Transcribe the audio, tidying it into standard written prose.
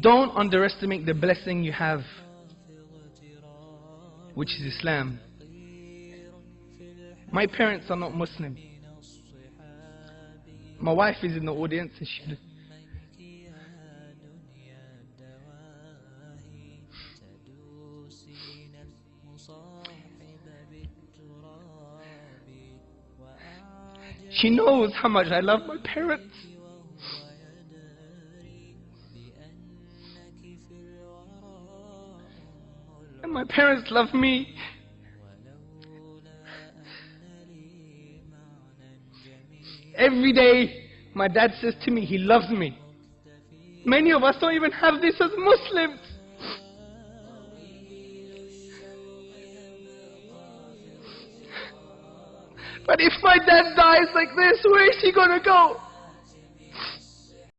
Don't underestimate the blessing you have, which is Islam. My parents are not Muslim. My wife is in the audience and she knows how much I love my parents. And my parents love me. Every day, my dad says to me, he loves me. Many of us don't even have this as Muslims. But if my dad dies like this, where is he gonna go?